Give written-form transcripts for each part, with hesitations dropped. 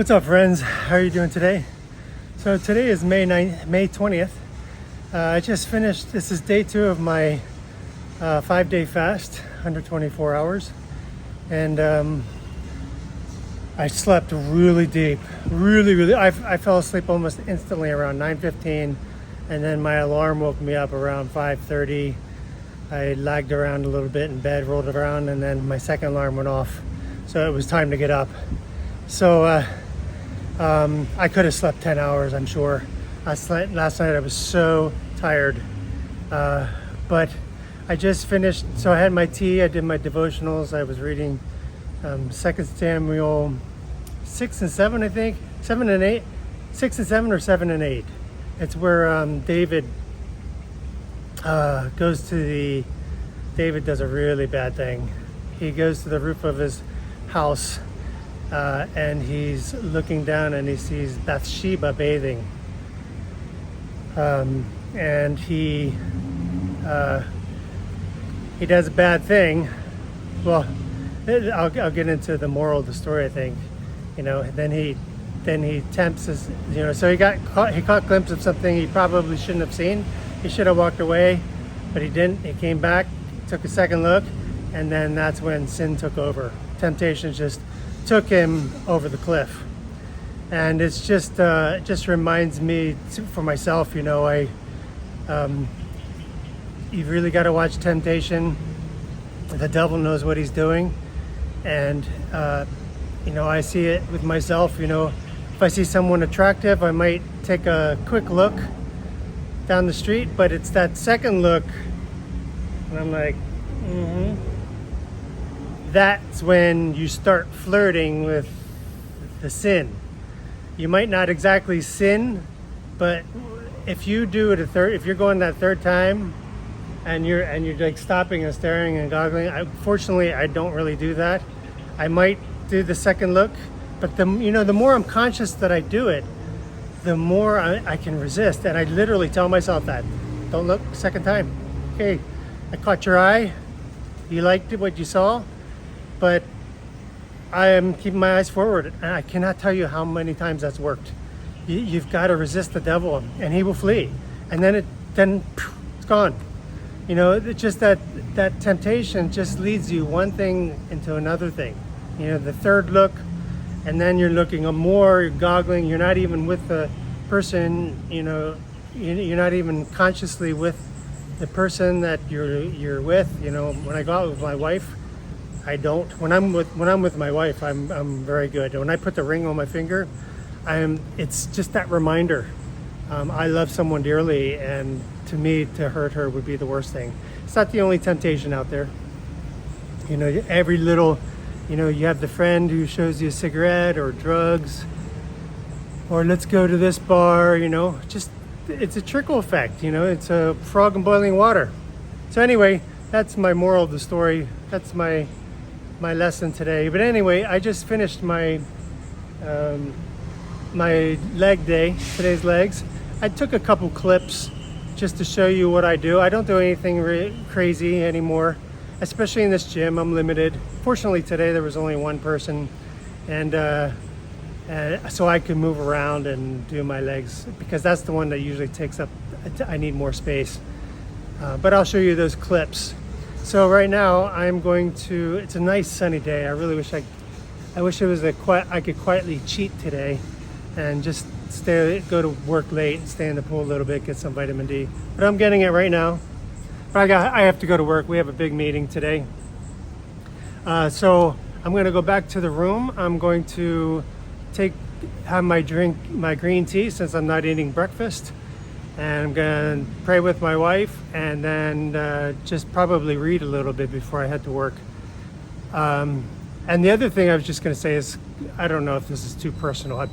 What's up, friends? How are you doing today? So today is May 20th. I just finished, this is day 2 of my 5-day fast, under 24 hours. And I slept really deep, really. I fell asleep almost instantly around 9:15, and then my alarm woke me up around 5:30. I lagged around a little bit in bed, rolled around, and then my second alarm went off. So it was time to get up. So I could have slept 10 hours, I'm sure. Last night I was so tired. But I just finished, so I had my tea, I did my devotionals, I was reading 2 Samuel 6 and 7, I think. 7 and 8. 6 and 7 or 7 and 8. It's where David David does a really bad thing. He goes to the roof of his house and he's looking down and he sees Bathsheba bathing. And he does a bad thing. Well, I'll get into the moral of the story, I think. Then he tempts his, so he caught glimpse of something he probably shouldn't have seen. He should have walked away, but he didn't. He came back, took a second look, and then that's when sin took over. Temptation just took him over the cliff. And it's just it just reminds me for myself, you've really got to watch temptation. The devil knows what he's doing. And I see it with myself. If I see someone attractive, I might take a quick look down the street, but it's that second look and I'm like, That's when you start flirting with the sin. You might not exactly sin, but if you do it if you're going that third time and you're like stopping and staring and goggling, fortunately I don't really do that. I might do the second look, but the more I'm conscious that I do it, the more I can resist. And I literally tell myself that. Don't look second time. Okay, I caught your eye. You liked it, what you saw, but I am keeping my eyes forward. And I cannot tell you how many times that's worked. You've got to resist the devil and he will flee. And then it's gone. It's just that temptation just leads you one thing into another thing. The third look, and then you're looking more, you're goggling, you're not even with the person, you're not even consciously with the person that you're with. When I go out with my wife, I don't. When I'm with my wife, I'm very good. When I put the ring on my finger, it's just that reminder. I love someone dearly, and to me, to hurt her would be the worst thing. It's not the only temptation out there. Every little, you have the friend who shows you a cigarette or drugs, or let's go to this bar, it's a trickle effect, it's a frog in boiling water. So anyway, that's my moral of the story. That's my lesson today. But anyway, I just finished my leg day, today's legs. I took a couple clips just to show you what I do. I don't do anything crazy anymore, especially in this gym. I'm limited. Fortunately today there was only one person, and so I could move around and do my legs, because that's the one that usually takes up, I need more space. But I'll show you those clips. So right now it's a nice sunny day. I really wish I wish it was I could quietly cheat today and just go to work late and stay in the pool a little bit, get some vitamin D. But I'm getting it right now. But I have to go to work. We have a big meeting today. So I'm going to go back to the room. I'm going to have my green tea since I'm not eating breakfast. And I'm going to pray with my wife, and then just probably read a little bit before I head to work. And the other thing I was just going to say is, I don't know if this is too personal,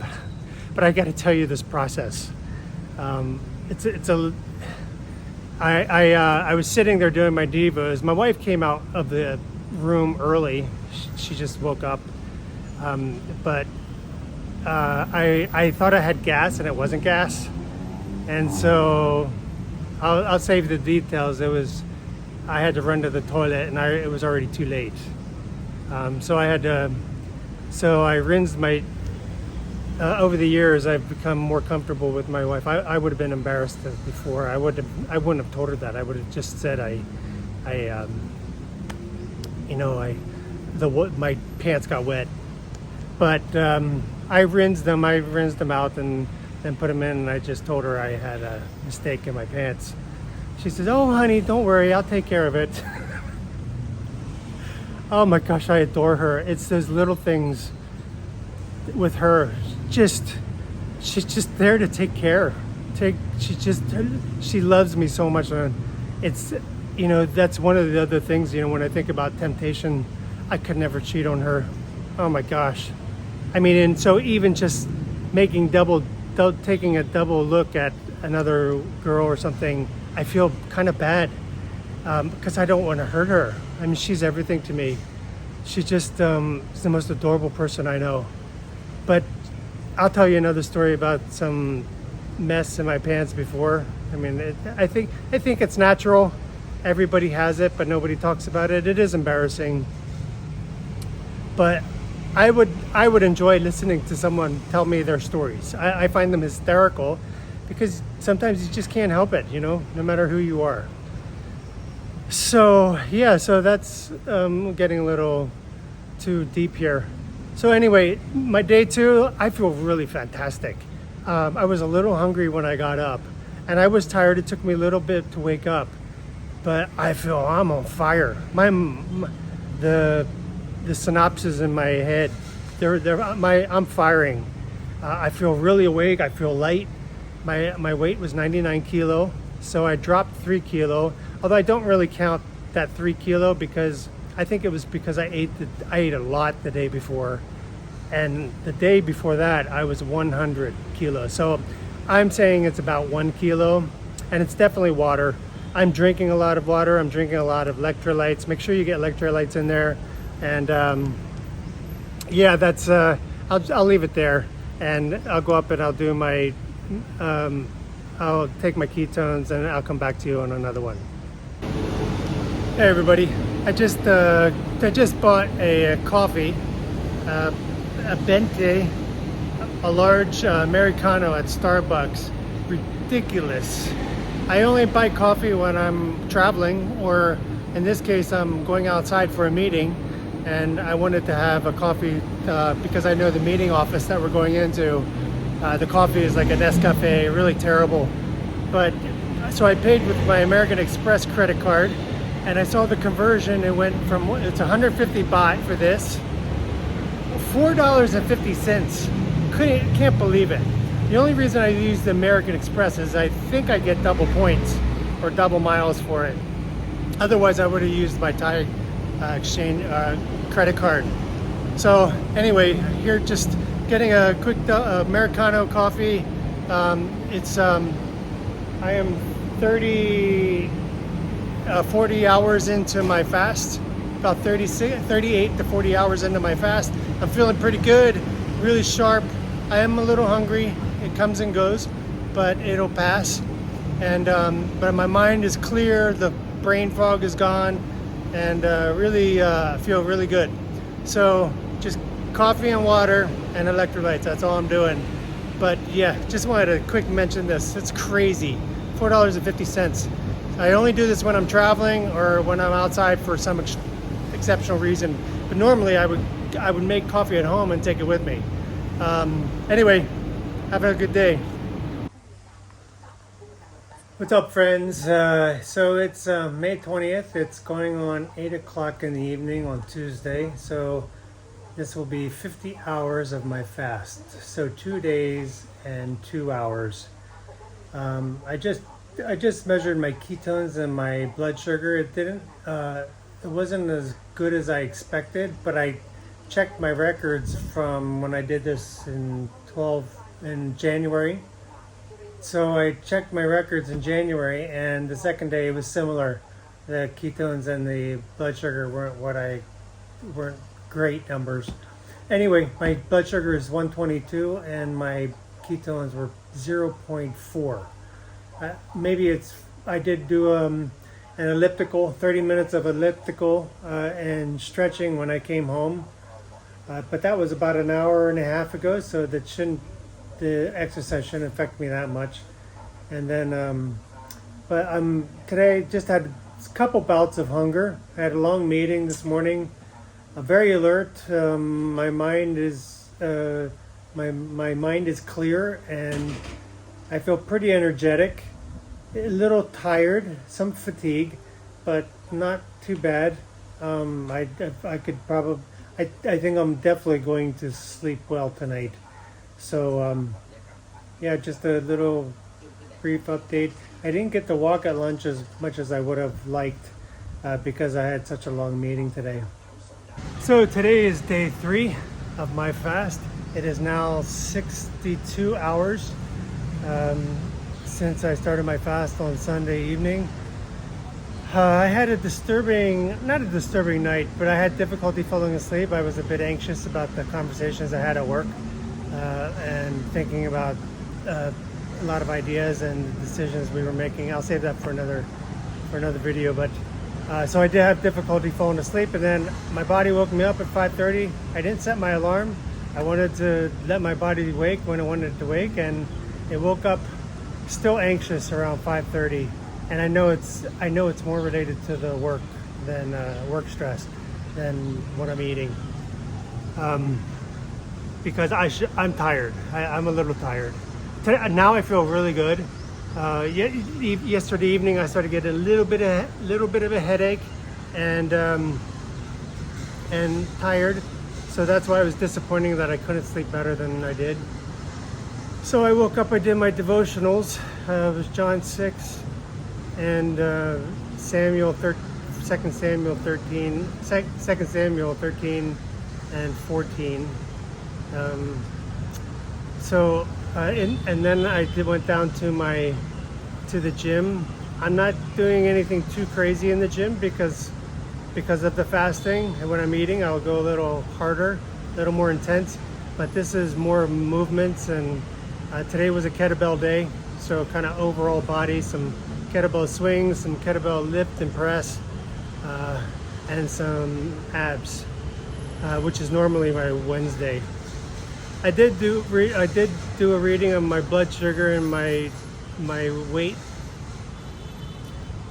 but I got to tell you this process. I was sitting there doing my devos. My wife came out of the room early. She just woke up. But I thought I had gas, and it wasn't gas. And so I'll save the details. I had to run to the toilet, and it was already too late. So I rinsed my over the years, I've become more comfortable with my wife. I would have been embarrassed before. I wouldn't have told her that. I would have just said my pants got wet. But I rinsed them out and then put them in, and I just told her I had a mistake in my pants. She says, "Oh, honey, don't worry, I'll take care of it." Oh my gosh, I adore her. It's those little things with her. She's just there to take care. She loves me so much. And it's, that's one of the other things, when I think about temptation, I could never cheat on her. Oh my gosh. I mean, and so even just taking a double look at another girl or something, I feel kind of bad because I don't want to hurt her. I mean, she's everything to me. She's just is the most adorable person I know. But I'll tell you another story about some mess in my pants before. I mean, I think it's natural. Everybody has it, but nobody talks about it. It is embarrassing. But I would enjoy listening to someone tell me their stories. I find them hysterical because sometimes you just can't help it, no matter who you are. So that's getting a little too deep here. So anyway, my day 2, I feel really fantastic. I was a little hungry when I got up, and I was tired. It took me a little bit to wake up, but I feel I'm on fire. The synapses in my head, I'm firing. I feel really awake. I feel light. My weight was 99 kilo, so I dropped 3 kilo. Although I don't really count that 3 kilo because I think it was because I ate a lot the day before, and the day before that I was 100 kilos. So I'm saying it's about 1 kilo, and it's definitely water. I'm drinking a lot of water. I'm drinking a lot of electrolytes. Make sure you get electrolytes in there. And that's I'll leave it there, and I'll go up and I'll do my I'll take my ketones, and I'll come back to you on another one. Hey everybody, I just bought a coffee, a Bente, a large Americano at Starbucks. Ridiculous. I only buy coffee when I'm traveling, or in this case I'm going outside for a meeting, and I wanted to have a coffee because I know the meeting office that we're going into, the coffee is like a Nescafe, really terrible. But so I paid with my American Express credit card, and I saw the conversion. It went from, it's 150 baht for this, $4.50. Can't believe it. The only reason I use the American Express is I think I get double points or double miles for it. Otherwise I would have used my Thai exchange credit card. So anyway, here just getting a quick Americano coffee. I am 40 hours into my fast, about 38 to 40 hours into my fast. I'm feeling pretty good, really sharp. I am a little hungry. It comes and goes, but it'll pass. And but my mind is clear, the brain fog is gone, and really feel really good. So just coffee and water and electrolytes, that's all I'm doing. But yeah, just wanted to quick mention this. It's crazy, $4.50. I only do this when I'm traveling or when I'm outside for some exceptional reason. But normally I would make coffee at home and take it with me. Anyway, have a good day. What's up, friends? So it's May 20th. It's going on 8 o'clock in the evening on Tuesday. So this will be 50 hours of my fast. So 2 days and 2 hours. I just measured my ketones and my blood sugar. It wasn't as good as I expected, but I checked my records from when I did this in January. So I checked my records in January, and the second day it was similar. The ketones and the blood sugar weren't great numbers. Anyway, my blood sugar is 122 and my ketones were 0.4. I did do an elliptical, 30 minutes of elliptical and stretching when I came home. But that was about an hour and a half ago, so the exercise shouldn't affect me that much. And then, but today just had a couple bouts of hunger. I had a long meeting this morning. I'm very alert. My mind is my mind is clear, and I feel pretty energetic. A little tired, some fatigue, but not too bad. I could probably. I think I'm definitely going to sleep well tonight. So yeah, just a little brief update. I didn't get to walk at lunch as much as I would have liked because I had such a long meeting today. So today is day 3 of my fast. It is now 62 hours since I started my fast on Sunday evening. I had not a disturbing night, but I had difficulty falling asleep. I was a bit anxious about the conversations I had at work and thinking about a lot of ideas and decisions we were making. I'll save that for another video. But so I did have difficulty falling asleep, and then my body woke me up at 5:30. I didn't set my alarm. I wanted to let my body wake when I wanted it to wake, and it woke up still anxious around 5:30. And I know it's more related to the work than work stress than what I'm eating, because I'm tired. I'm a little tired. Now I feel really good. Yesterday evening I started getting a little bit of a headache and tired, so that's why it was disappointing that I couldn't sleep better than I did. So I woke up. I did my devotionals. It was John 6 and 2 Samuel 13 and 14. And then I went down to the gym. I'm not doing anything too crazy in the gym because of the fasting. And when I'm eating, I'll go a little harder, a little more intense. But this is more movements, and today was a kettlebell day, so kind of overall body, some kettlebell swings, some kettlebell lift and press, and some abs, which is normally my Wednesday. I did do a reading of my blood sugar and my weight.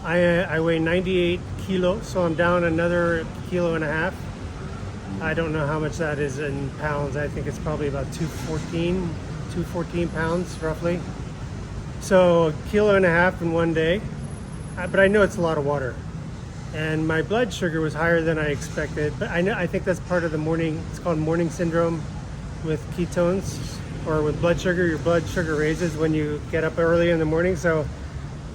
I weigh 98 kilos, so I'm down another 1.5 kilos. I don't know how much that is in pounds. I think it's probably about 214 pounds roughly. So 1.5 kilos in one day, but I know it's a lot of water. And my blood sugar was higher than I expected, but I think that's part of the morning. It's called morning syndrome with ketones or with blood sugar. Your blood sugar raises when you get up early in the morning. So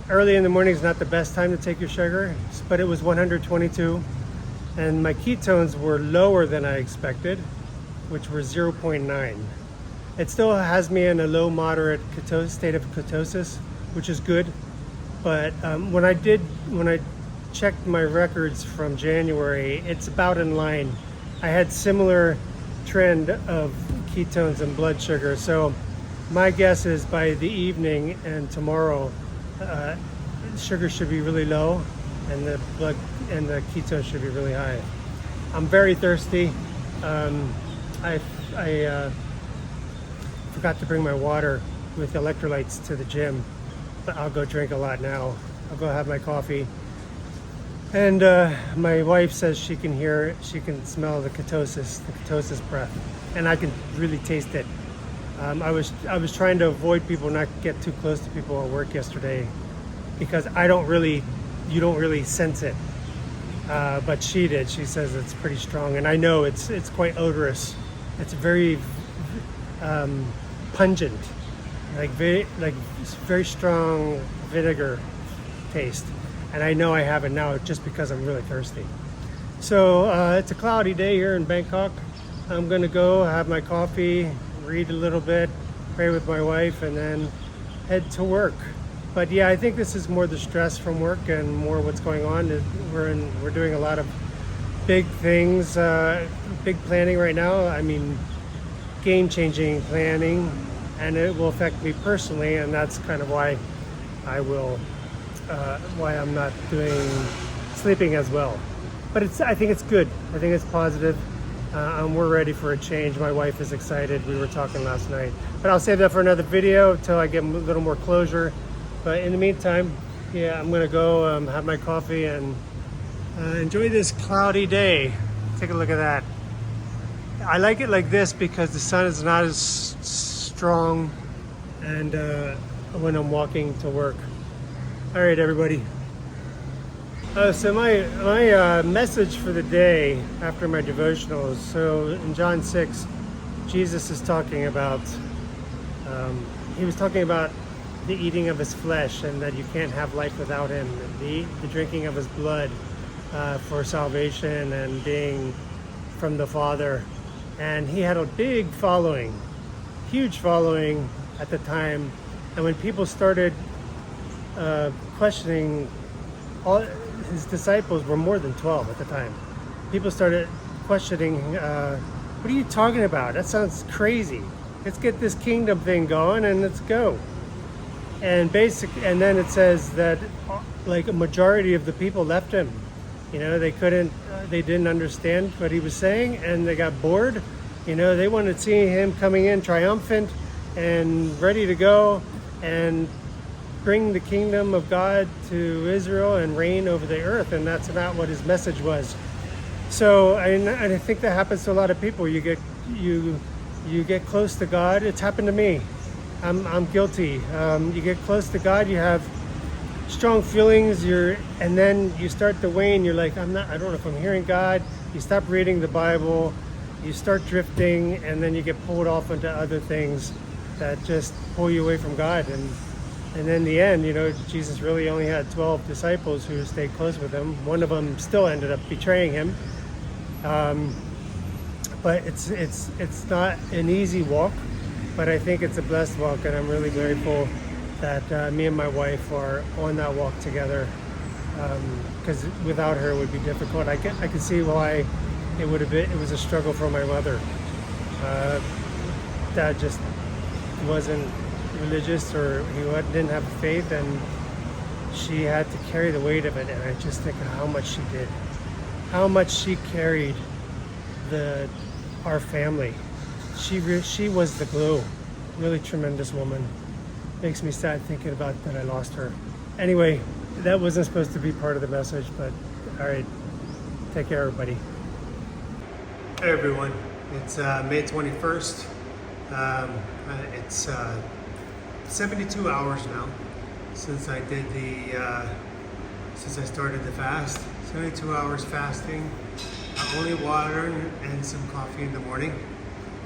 early in the morning is not the best time to take your sugar, but it was 122, and my ketones were lower than I expected, which were 0.9. It still has me in a low moderate state of ketosis, which is good. But when I checked my records from January, it's about in line. I had similar trend of ketones and blood sugar. So my guess is by the evening and tomorrow, sugar should be really low, and the blood and the ketones should be really high. I'm very thirsty. I forgot to bring my water with electrolytes to the gym, but I'll go drink a lot now. I'll go have my coffee. And my wife says she can smell the ketosis breath, and I can really taste it. I was trying to avoid people, not get too close to people at work yesterday, because you don't really sense it. But she did. She says it's pretty strong, and I know it's quite odorous. It's very pungent, like very strong vinegar taste. And I know I have it now just because I'm really thirsty. So it's a cloudy day here in Bangkok. I'm gonna go have my coffee, read a little bit, pray with my wife, and then head to work. But yeah, I think this is more the stress from work and more what's going on. We're doing a lot of big things, big planning right now. I mean, game-changing planning, and it will affect me personally, and that's kind of why why I'm not sleeping as well. But I think it's good. I think it's positive, we're ready for a change. My wife is excited. We were talking last night. But I'll save that for another video until I get a little more closure. But in the meantime, yeah, I'm going to go have my coffee and enjoy this cloudy day. Take a look at that. I like it like this because the sun is not as strong and when I'm walking to work. All right, everybody. So my message for the day after my devotionals. So in John 6, Jesus is talking about, he was talking about the eating of his flesh and that you can't have life without him, and the drinking of his blood for salvation and being from the Father. And he had a big following, huge following at the time. And when people started questioning, all his disciples were more than 12 at the time. People started questioning, what are you talking about? That sounds crazy. Let's get this kingdom thing going and let's go. And then it says that like a majority of the people left him. You know, they didn't understand what he was saying and they got bored. You know, they wanted to see him coming in triumphant and ready to go and bring the kingdom of God to Israel and reign over the earth. And that's not what his message was. So I think that happens to a lot of people. You get close to God. It's happened to me. I'm guilty. You get close to God, you have strong feelings, and then you start to wane. You're like, I don't know if I'm hearing God. You stop reading the Bible, you start drifting, and then you get pulled off into other things that just pull you away from God. And in the end, you know, Jesus really only had 12 disciples who stayed close with him. One of them still ended up betraying him. But it's not an easy walk, but I think it's a blessed walk, and I'm really grateful that me and my wife are on that walk together, because without her it would be difficult. I could see why it was a struggle for my mother. Dad just wasn't religious, or he didn't have faith, and she had to carry the weight of it. And I just think of how much she did, how much she carried our family. She was the glue. Really tremendous woman. Makes me sad thinking about that I lost her. Anyway, that wasn't supposed to be part of the message, but all right. Take care, everybody. Hey, everyone. It's May 21st. It's 72 hours now since I started the fast. 72 hours fasting, only water and some coffee in the morning.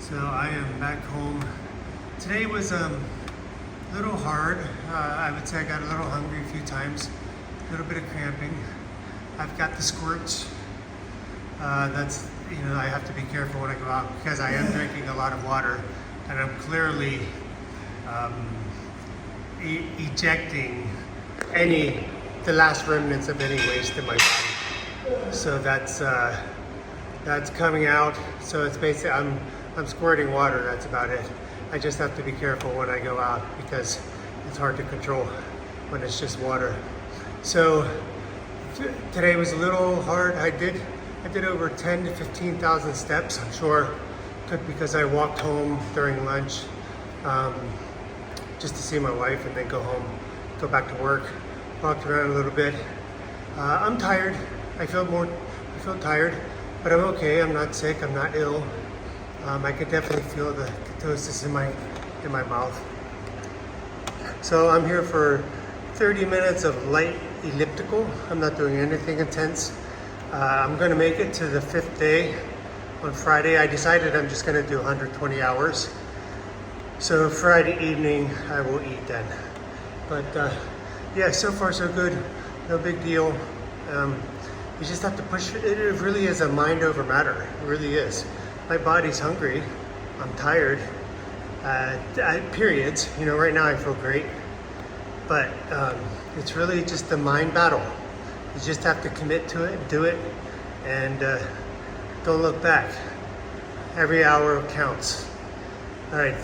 So I am back home. Today was a little hard. I would say I got a little hungry a few times, a little bit of cramping. I've got the squirts. That's, you know, I have to be careful when I go out because I am drinking a lot of water, and I'm clearly ejecting the last remnants of any waste in my body. So that's coming out. So it's basically I'm squirting water. That's about it. I just have to be careful when I go out because it's hard to control when it's just water. So today was a little hard. I did over 10 to 15,000 steps. I'm sure because I walked home during lunch just to see my wife and then go home, go back to work. Walked around a little bit. I'm tired. I feel tired, but I'm okay. I'm not sick. I'm not ill. I can definitely feel the ketosis in my mouth. So I'm here for 30 minutes of light elliptical. I'm not doing anything intense. I'm going to make it to the 5th day on Friday. I decided I'm just going to do 120 hours. So Friday evening I will eat then. But yeah, so far so good. No big deal. You just have to push it. It really is a mind over matter. It really is. My body's hungry. I'm tired. Periods. You know, right now I feel great. But it's really just a mind battle. You just have to commit to it, do it, and don't look back. Every hour counts. All right.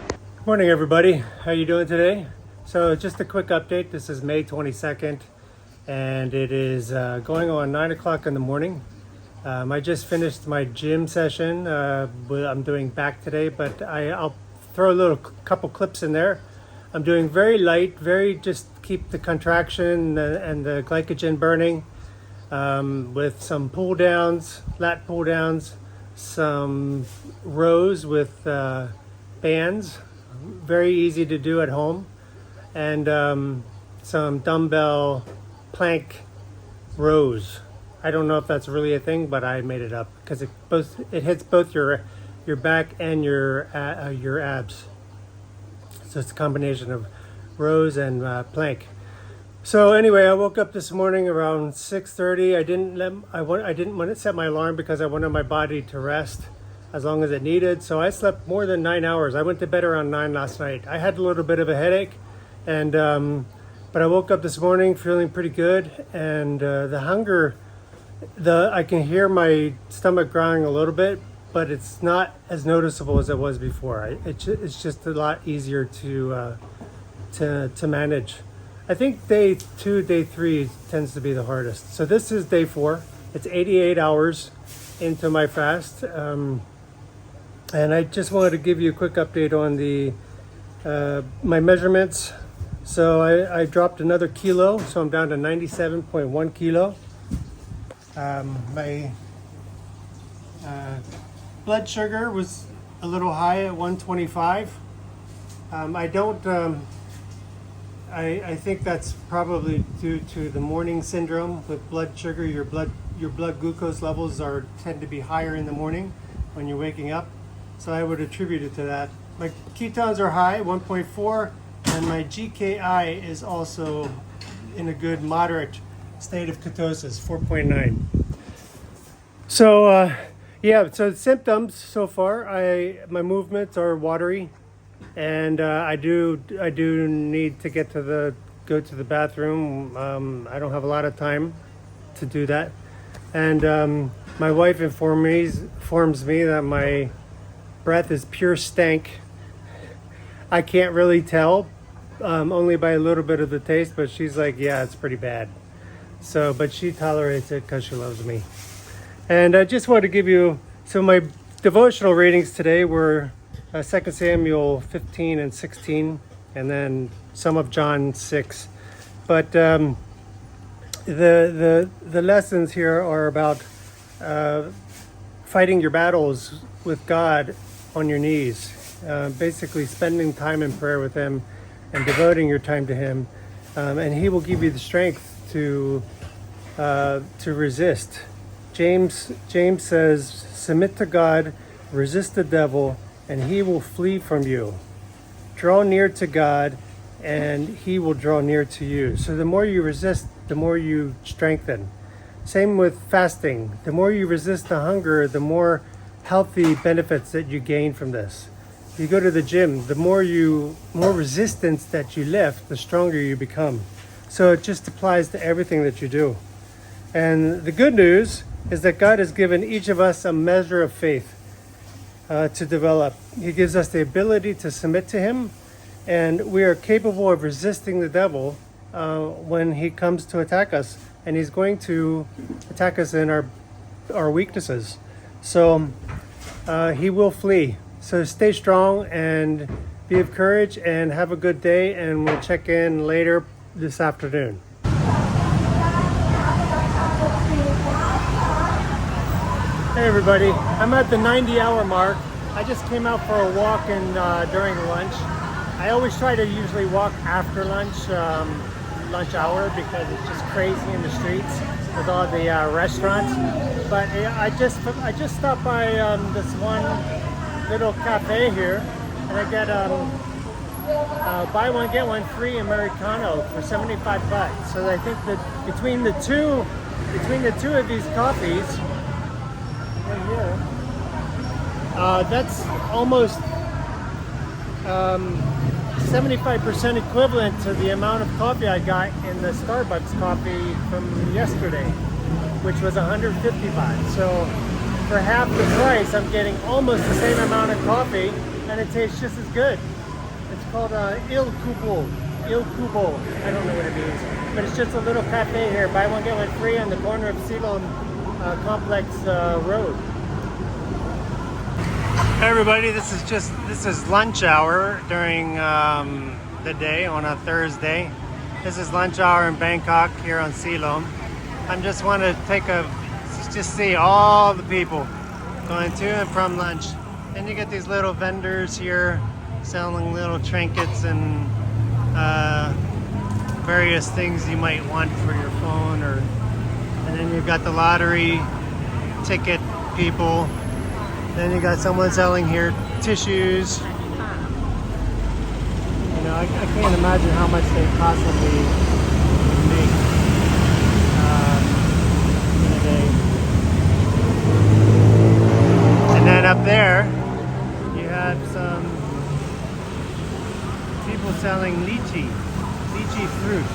Good morning, everybody. How you doing today? So just a quick update. This is May 22nd, and it is going on 9 o'clock in the morning. I just finished my gym session. I'm doing back today, but I'll throw a little couple clips in there. I'm doing very light, very just keep the contraction and the glycogen burning with some pull downs, lat pull downs, some rows with bands, very easy to do at home, and some dumbbell plank rows. I don't know if that's really a thing, but I made it up because it hits both your back and your abs. So it's a combination of rows and plank. So anyway, I woke up this morning around 6:30. I didn't want to set my alarm because I wanted my body to rest as long as it needed. So I slept more than 9 hours. I went to bed around 9 last night. I had a little bit of a headache, and but I woke up this morning feeling pretty good, and the hunger. I can hear my stomach growling a little bit, but it's not as noticeable as it was before. It's just a lot easier to manage. I think day 2, day 3 tends to be the hardest. So this is day 4. It's 88 hours into my fast, and I just wanted to give you a quick update on my measurements. So I dropped another kilo, so I'm down to 97.1 kilo. My blood sugar was a little high at 125. I think that's probably due to the morning syndrome with blood sugar. Your blood glucose levels tend to be higher in the morning when you're waking up. So I would attribute it to that. My ketones are high, 1.4, and my GKI is also in a good moderate state of ketosis, 4.9. So so symptoms so far, my movements are watery, and I do need to go to the bathroom. I don't have a lot of time to do that, and my wife informs me that my breath is pure stank. I can't really tell, only by a little bit of the taste, but she's like, yeah, it's pretty bad. So, but she tolerates it because she loves me. And I just wanted to give you, so my devotional readings today were 2 Samuel 15 and 16, and then some of John 6. But the lessons here are about fighting your battles with God on your knees, basically spending time in prayer with Him and devoting your time to Him, and He will give you the strength to resist. James says, submit to God, resist the devil, and he will flee from you. Draw near to God, and he will draw near to you. So the more you resist, the more you strengthen. Same with fasting. The more you resist the hunger, the more healthy benefits that you gain from this. You go to the gym, the more resistance that you lift, the stronger you become. So it just applies to everything that you do. And the good news is that God has given each of us a measure of faith to develop. He gives us the ability to submit to Him, and we are capable of resisting the devil when he comes to attack us. And he's going to attack us in our weaknesses. So he will flee. So stay strong and be of courage and have a good day, and we'll check in later this afternoon. Hey everybody, I'm at the 90-hour mark. I just came out for a walk during lunch. I always try to usually walk after lunch hour because it's just crazy in the streets with all the restaurants. But I just stopped by this one little cafe here, and I get buy one get one free Americano for 75 bucks. So I think that between the two of these coffees right here, that's almost 75% equivalent to the amount of coffee I got in the Starbucks coffee from yesterday, which was 150 baht. So for half the price, I'm getting almost the same amount of coffee, and it tastes just as good. It's called Il Cubo. I don't know what it means, but it's just a little cafe here. Buy one, get one free on the corner of Silom complex road. Hey everybody, this is lunch hour during the day on a Thursday. This is lunch hour in Bangkok here on Silom. I just want to just see all the people going to and from lunch. Then you get these little vendors here selling little trinkets and various things you might want for your phone, and then you've got the lottery ticket people. Then you got someone selling here tissues. You know, I can't imagine how much they possibly make in a day. And then up there, you have some people selling lychee fruit.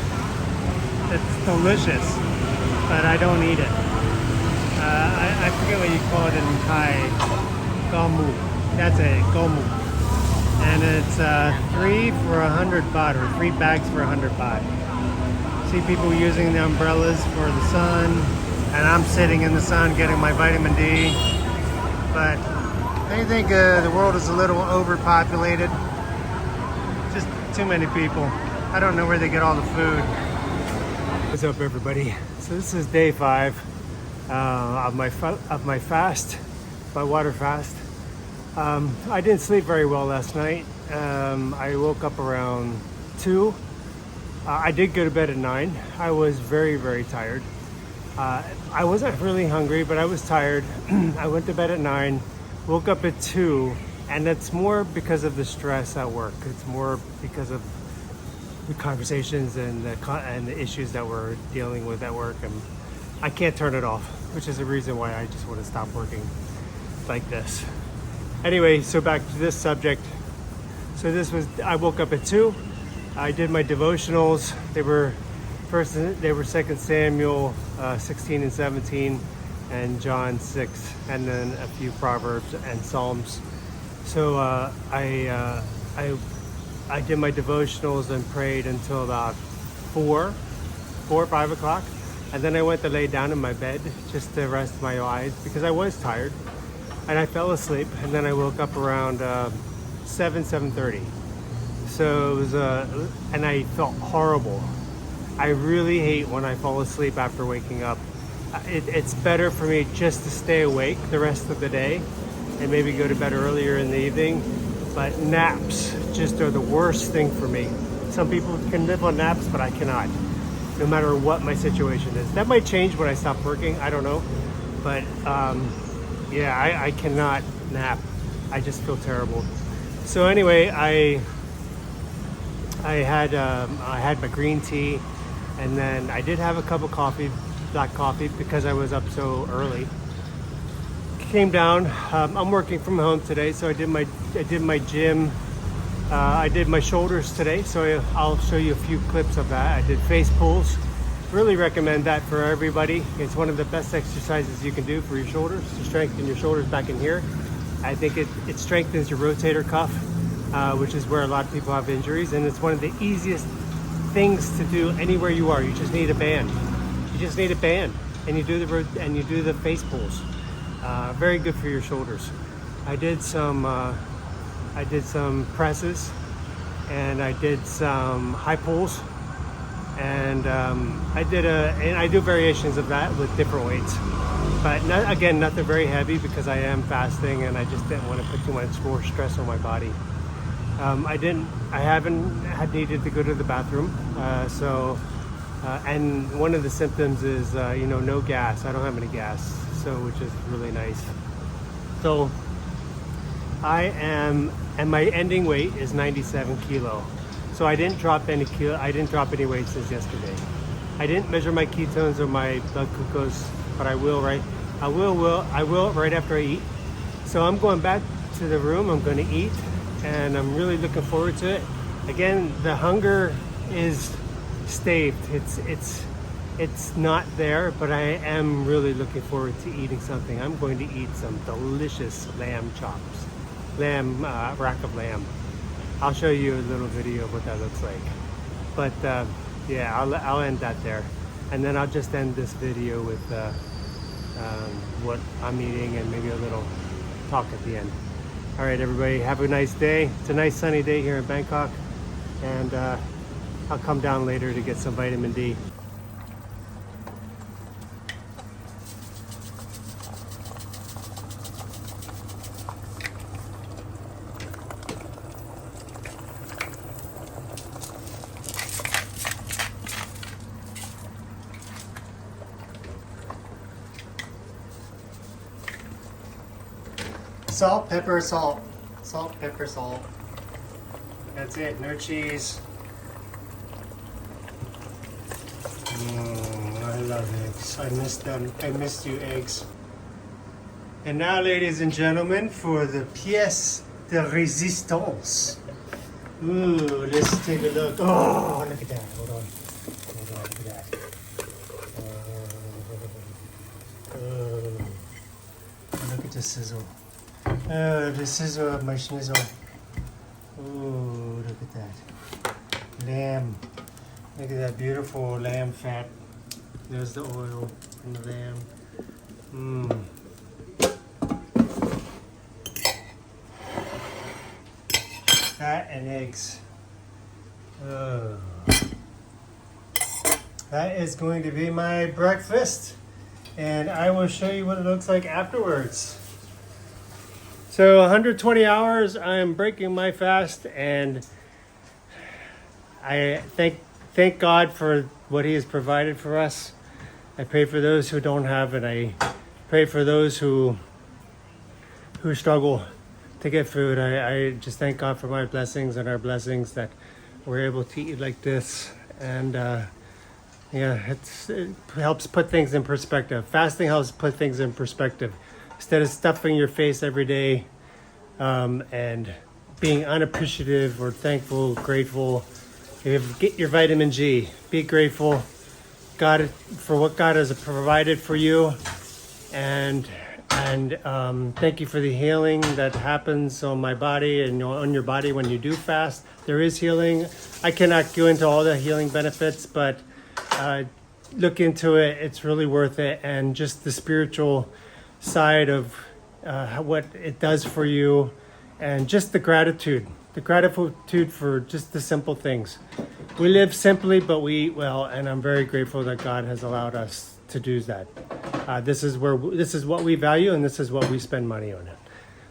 It's delicious, but I don't eat it. I forget what you call it in Thai. Gomu. That's it, gomu. And it's 3 for 100 baht, or 3 bags for 100 baht. See people using the umbrellas for the sun, and I'm sitting in the sun getting my vitamin D. But they think the world is a little overpopulated. Just too many people. I don't know where they get all the food. What's up, everybody? So this is day 5 of my fast, my water fast. I didn't sleep very well last night. I woke up around 2. I did go to bed at 9. I was very, very tired. I wasn't really hungry, but I was tired. I went to bed at 9, woke up at 2, and it's more because of the stress at work. It's more because of the conversations and the issues that we're dealing with at work, and I can't turn it off, which is the reason why I just want to stop working like this. Anyway, so back to this subject. So I woke up at 2. I did my devotionals. They were 2 Samuel 16 and 17, and John 6, and then a few Proverbs and Psalms. So I did my devotionals and prayed until about 4 or 5 o'clock. And then I went to lay down in my bed just to rest my eyes because I was tired. And I fell asleep, and then I woke up around 7:30. So it was, and I felt horrible. I really hate when I fall asleep after waking up. It's better for me just to stay awake the rest of the day and maybe go to bed earlier in the evening. But naps just are the worst thing for me. Some people can live on naps, but I cannot, no matter what my situation is. That might change when I stop working, I don't know. But yeah, I cannot nap. I just feel terrible. So anyway, I had my green tea, and then I did have a cup of coffee, black coffee, because I was up so early. Came down. I'm working from home today, so I did my gym. I did my shoulders today, so I'll show you a few clips of that. I did face pulls. Really recommend that for everybody. It's one of the best exercises you can do for your shoulders, to strengthen your shoulders back in here. I think it strengthens your rotator cuff, which is where a lot of people have injuries, and it's one of the easiest things to do anywhere you are. You just need a band. And you do the face pulls. Very good for your shoulders. I did some presses, and I did some high pulls, and I do variations of that with different weights. But nothing very heavy because I am fasting, and I just didn't want to put too much more stress on my body. I haven't had needed to go to the bathroom, and one of the symptoms is no gas. I don't have any gas, so which is really nice. So and my ending weight is 97 kilo. So I didn't drop any weight since yesterday. I didn't measure my ketones or my blood glucose, but I will right after I eat. So I'm going back to the room. I'm going to eat, and I'm really looking forward to it. Again, the hunger is staved. It's not there, but I am really looking forward to eating something. I'm going to eat some delicious lamb chops, rack of lamb. I'll show you a little video of what that looks like. But yeah, I'll end that there, and then I'll just end this video with what I'm eating, and maybe a little talk at the end. All right, everybody, have a nice day. It's a nice sunny day here in Bangkok, and I'll come down later to get some vitamin D. Salt, pepper, salt. Salt, pepper, salt. That's it. No cheese. I love eggs. I miss them. I missed you, eggs. And now, ladies and gentlemen, for the pièce de résistance. Ooh, let's take a look. Oh, look at that. Hold on. Hold on. Look at that. Look at the sizzle. The sizzle of my schnizzle. Oh, look at that. Lamb. Look at that beautiful lamb fat. There's the oil from the lamb. Fat and eggs. That is going to be my breakfast. And I will show you what it looks like afterwards. So 120 hours, I am breaking my fast, and I thank God for what He has provided for us. I pray for those who don't have, and I pray for those who struggle to get food. I just thank God for my blessings and our blessings that we're able to eat like this. And it helps put things in perspective. Fasting helps put things in perspective. Instead of stuffing your face every day and being unappreciative or thankful, grateful, get your vitamin G. Be grateful God for what God has provided for you, and thank you for the healing that happens on my body and on your body when you do fast. There is healing. I cannot go into all the healing benefits, but look into it. It's really worth it, and just the spiritual side of what it does for you, and just the gratitude for just the simple things. We live simply, but we eat well, and I'm very grateful that God has allowed us to do that. This is what we value, and this is what we spend money on.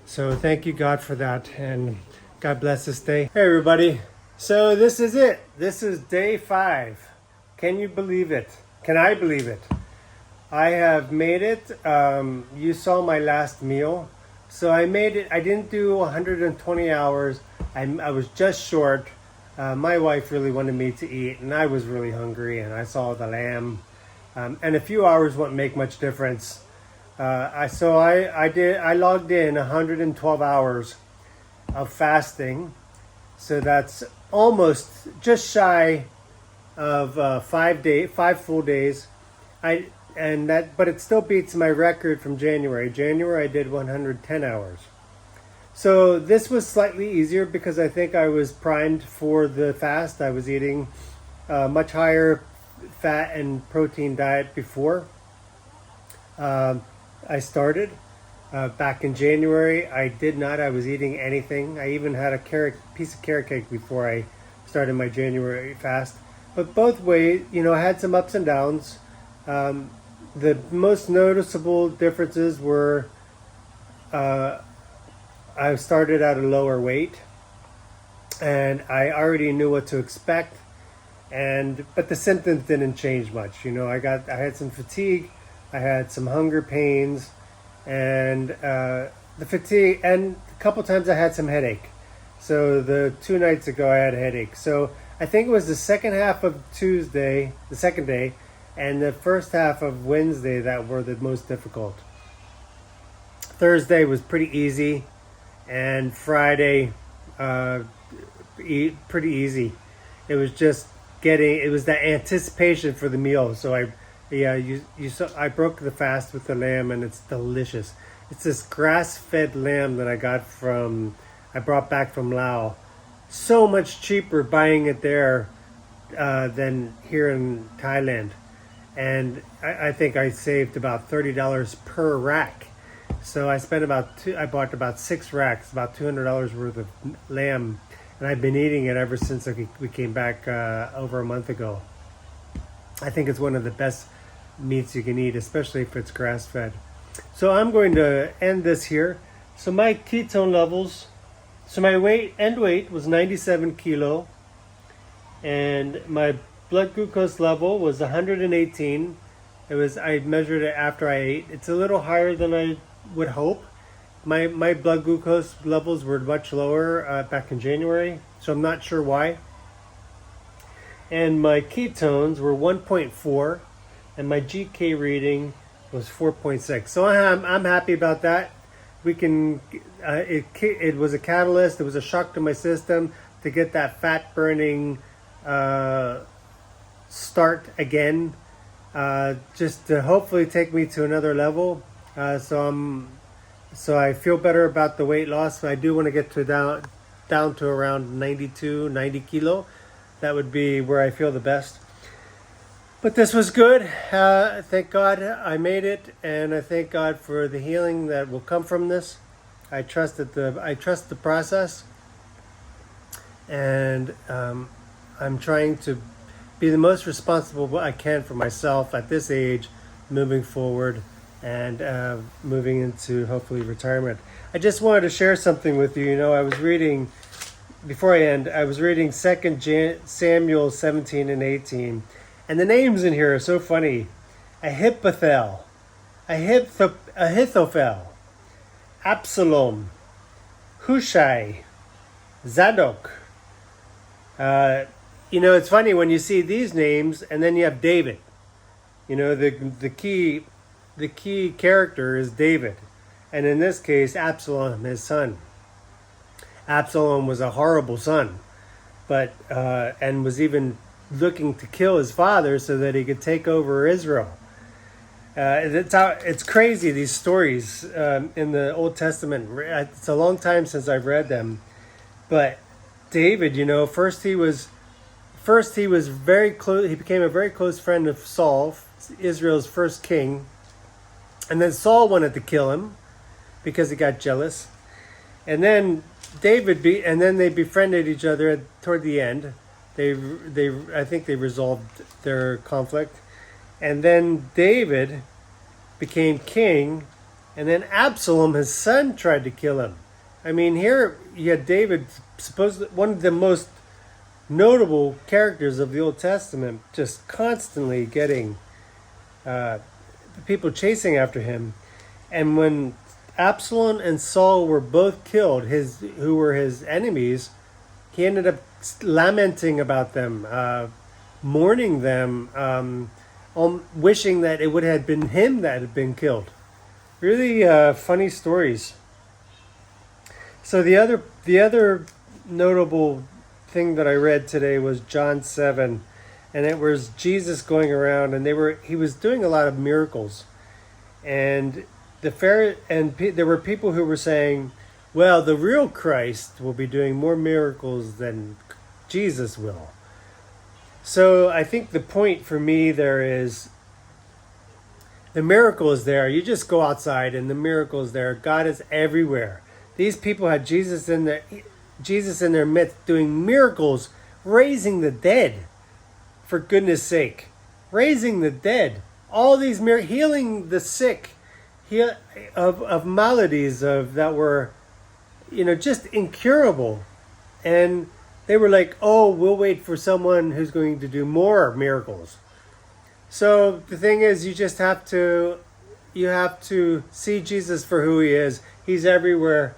So thank you, God, for that, and God bless this day. Hey, everybody. So this is it. This is day 5. Can you believe it? Can I believe it? I have made it. You saw my last meal. So I made it. I didn't do 120 hours. I was just short. My wife really wanted me to eat, and I was really hungry, and I saw the lamb. And a few hours wouldn't make much difference. I logged in 112 hours of fasting. So that's almost just shy of 5 full days. But it still beats my record from January. January I did 110 hours. So this was slightly easier because I think I was primed for the fast. I was eating a much higher fat and protein diet before I started. Back in January, I did not. I was eating anything. I even had a piece of carrot cake before I started my January fast. But both ways, I had some ups and downs. The most noticeable differences were I started at a lower weight, and I already knew what to expect, but the symptoms didn't change much. I had some fatigue, I had some hunger pains, and the fatigue, and a couple times I had some headache. So the 2 nights ago I had a headache. So I think it was the second half of Tuesday, the second day, and the first half of Wednesday that were the most difficult. Thursday was pretty easy, and Friday pretty easy. It was just it was that anticipation for the meal. So you saw I broke the fast with the lamb, and it's delicious. It's this grass-fed lamb that I brought back from Laos. So much cheaper buying it there than here in Thailand. and I think I saved about $30 per rack. So I bought about 6 racks, about $200 worth of lamb, and I've been eating it ever since we came back over a month ago. I think it's one of the best meats you can eat, especially if it's grass-fed. So I'm going to end this here. So my ketone levels, so my end weight was 97 kilo, and my blood glucose level was 118. I measured it after I ate. It's a little higher than I would hope. My blood glucose levels were much lower back in January, so I'm not sure why. And my ketones were 1.4, and my GK reading was 4.6. So I'm happy about that. It was a catalyst. It was a shock to my system to get that fat burning start again, just to hopefully take me to another level. So I feel better about the weight loss. I do want to get down to around 90 kilo. That would be where I feel the best. But this was good. Thank God I made it, and I thank God for the healing that will come from this. I trust the process, and I'm trying to be the most responsible I can for myself at this age, moving forward, and moving into hopefully retirement. I just wanted to share something with you. You know, I was reading before I end. I was reading 2 Samuel 17 and 18. And the names in here are so funny. Ahithophel, Absalom, Hushai, Zadok. It's funny when you see these names, and then you have David. You know, the key character is David, and in this case, Absalom, his son. Absalom was a horrible son, but and was even looking to kill his father so that he could take over Israel. It's crazy, these stories in the Old Testament. It's a long time since I've read them, but David, first he was very close. He became a very close friend of Saul, Israel's first king, and then Saul wanted to kill him because he got jealous, and then and then they befriended each other toward the end. I think they resolved their conflict, and then David became king, and then Absalom, his son, tried to kill him. I mean, here you had David, supposedly one of the most notable characters of the Old Testament, just constantly getting people chasing after him. And when Absalom and Saul were both killed, who were his enemies, he ended up lamenting about them, mourning them, wishing that it would have been him that had been killed. Really funny stories. So the other notable thing that I read today was John 7, and it was Jesus going around, and he was doing a lot of miracles, and there were people who were saying, well, the real Christ will be doing more miracles than Jesus will. So I think the point for me there is the miracle is there. You just go outside and the miracle is there. God is everywhere. These people had Jesus in their midst doing miracles, raising the dead, for goodness sake. Raising the dead. All these miracles, healing the sick, of maladies that were, just incurable. And they were like, oh, we'll wait for someone who's going to do more miracles. So the thing is, you have to see Jesus for who he is. He's everywhere.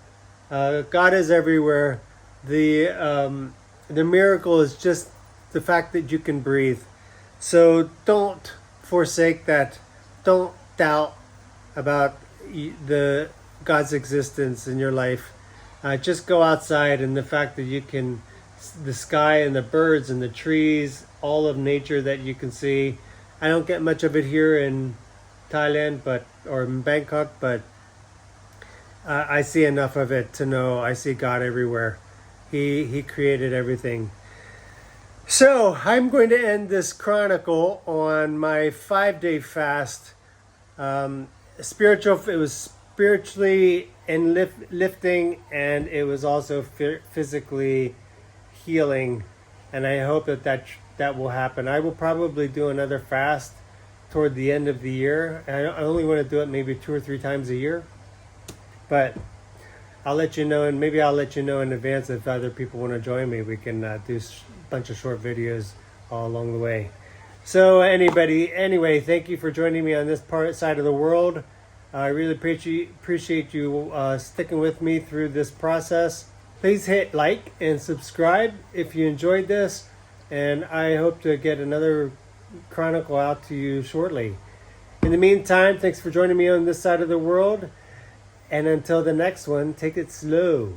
God is everywhere. The miracle is just the fact that you can breathe. So don't forsake that. Don't doubt about the God's existence in your life. Just go outside, and the fact that you can, the sky and the birds and the trees, all of nature that you can see. I don't get much of it here in Thailand, or in Bangkok, but I see enough of it to know I see God everywhere. He created everything. So I'm going to end this chronicle on my 5-day fast. It was spiritually and lifting, and it was also physically healing. And I hope that will happen. I will probably do another fast toward the end of the year. I only want to do it maybe 2 or 3 times a year, but I'll let you know, and maybe I'll let you know in advance if other people want to join me. We can do a bunch of short videos all along the way. So anyway, thank you for joining me on this side of the world. I really appreciate you sticking with me through this process. Please hit like and subscribe if you enjoyed this, and I hope to get another chronicle out to you shortly. In the meantime, thanks for joining me on this side of the world. And until the next one, take it slow.